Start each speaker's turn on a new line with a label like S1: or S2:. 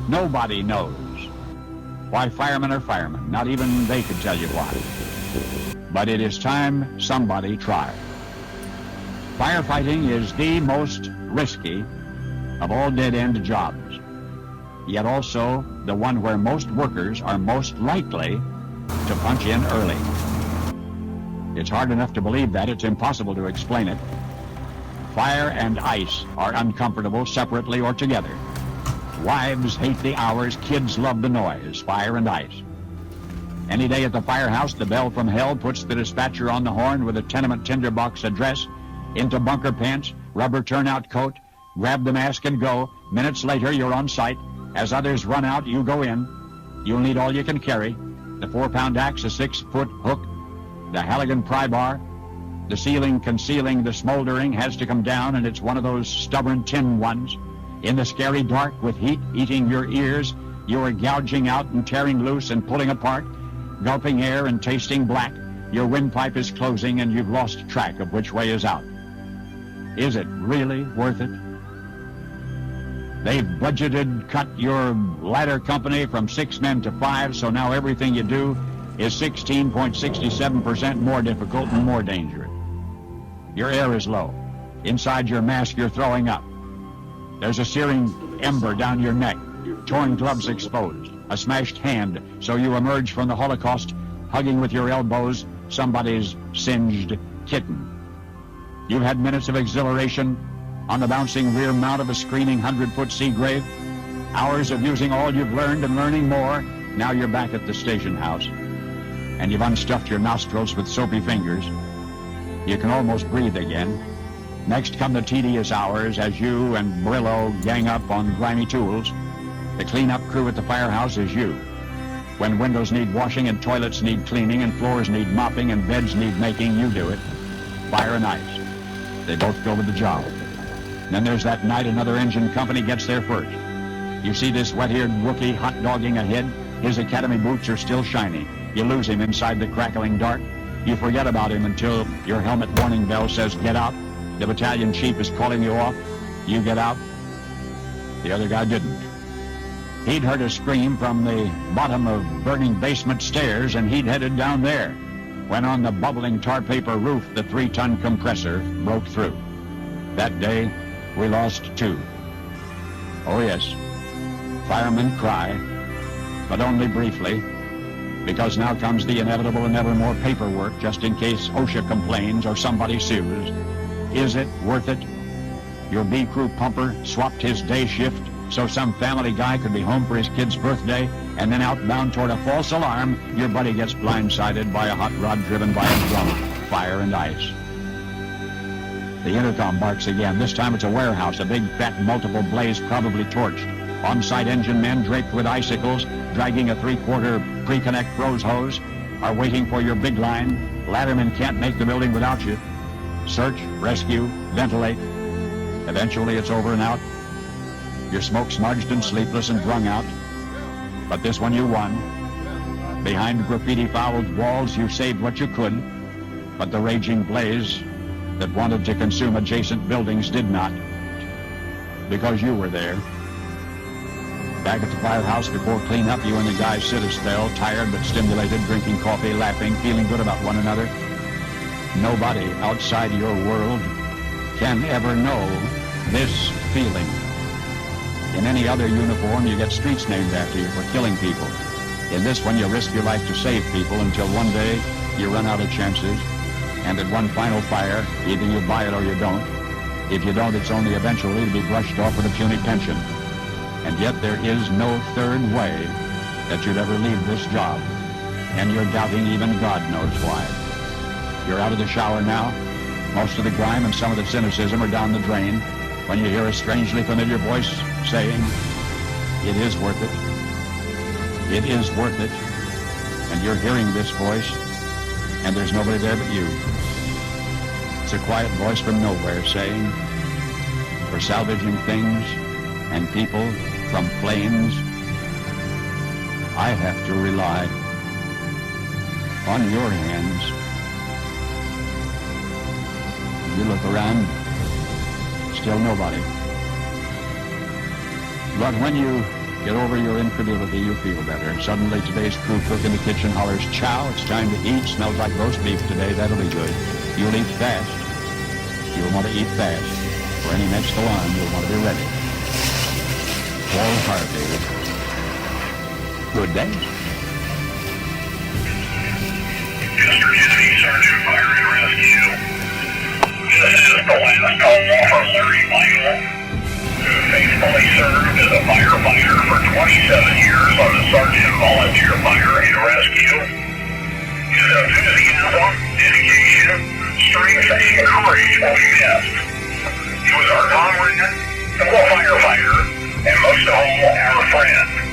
S1: Nobody knows why firemen are firemen. Not even they could tell you why. But it is time somebody tried. Firefighting is the most risky of all dead-end jobs, yet also the one where most workers are most likely to punch in early. It's hard enough to believe that. It's impossible to explain it. Fire and ice are uncomfortable separately or together. Wives hate the hours, kids love the noise, fire and ice. Any day at the firehouse, the bell from hell puts the dispatcher on the horn with a tenement tinderbox address, into bunker pants, rubber turnout coat, grab the mask and go. Minutes later, you're on site. As others run out, you go in. You'll need all you can carry. The 4-pound axe, a 6-foot hook, the Halligan pry bar. The ceiling concealing the smoldering has to come down, and it's one of those stubborn tin ones. In the scary dark, with heat eating your ears, you are gouging out and tearing loose and pulling apart, gulping air and tasting black. Your windpipe is closing, and you've lost track of which way is out. Is it really worth it? They've cut your ladder company from 6 men to 5, so now everything you do is 16.67% more difficult and more dangerous. Your air is low. Inside your mask, you're throwing up. There's a searing ember down your neck, torn gloves exposed, a smashed hand, so you emerge from the Holocaust hugging with your elbows somebody's singed kitten. You've had minutes of exhilaration on the bouncing rear mount of a screaming 100-foot Seagrave, hours of using all you've learned and learning more. Now you're back at the station house, and you've unstuffed your nostrils with soapy fingers. You can almost breathe again. Next come the tedious hours as you and Brillo gang up on grimy tools. The cleanup crew at the firehouse is you. When windows need washing and toilets need cleaning and floors need mopping and beds need making, you do it. Fire and ice. They both go with the job. Then there's that night another engine company gets there first. You see this wet-eared Wookiee hot-dogging ahead. His academy boots are still shiny. You lose him inside the crackling dark. You forget about him until your helmet warning bell says, "Get out." The battalion chief is calling you off. You get out. The other guy didn't. He'd heard a scream from the bottom of burning basement stairs, and he'd headed down there when on the bubbling tar paper roof the 3-ton compressor broke through. That day, we lost 2. Oh yes, firemen cry, but only briefly, because now comes the inevitable and ever more paperwork just in case OSHA complains or somebody sues. Is it worth it? Your B crew pumper swapped his day shift so some family guy could be home for his kid's birthday, and then outbound toward a false alarm, your buddy gets blindsided by a hot rod driven by a drum, fire and ice. The intercom barks again. This time it's a warehouse, a big, fat, multiple blaze, probably torched. On-site engine men draped with icicles, dragging a 3-quarter pre-connect rose hose, are waiting for your big line. Laddermen can't make the building without you. Search, rescue, ventilate. Eventually it's over and out. You're smoke-smudged and sleepless and wrung out. But this one you won. Behind graffiti-fouled walls you saved what you could, but the raging blaze that wanted to consume adjacent buildings did not, because you were there. Back at the firehouse before cleanup, you and the guys sit a spell, tired but stimulated, drinking coffee, laughing, feeling good about one another. Nobody outside your world can ever know this feeling. In any other uniform, you get streets named after you for killing people. In this one, you risk your life to save people until one day you run out of chances. And at one final fire, either you buy it or you don't. If you don't, it's only eventually to be brushed off with a puny pension. And yet there is no third way that you'd ever leave this job. And you're doubting even God knows why. You're out of the shower now. Most of the grime and some of the cynicism are down the drain when you hear a strangely familiar voice saying, "It is worth it. It is worth it." And you're hearing this voice, and there's nobody there but you. It's a quiet voice from nowhere saying, "For salvaging things and people from flames, I have to rely on your hands." You look around, still nobody. But when you Get over your incredulity, you feel better. Suddenly today's crew cook in the kitchen hollers, "Chow, it's time to eat. Smells like roast beef today. That'll be good." You'll eat fast. You'll want to eat fast. For any next alarm, you'll want to be ready. All heart, David. Good day.
S2: Mr. Kennedy, Sergeant Fire and Rescue. This is the last call from Larry Michael, who faithfully served as a firefighter for 27 years on the Sergeant Volunteer Fire and Rescue. His enthusiasm, dedication, strength, and courage will be missed. He was our comrade, fellow firefighter, and most of all, our friend.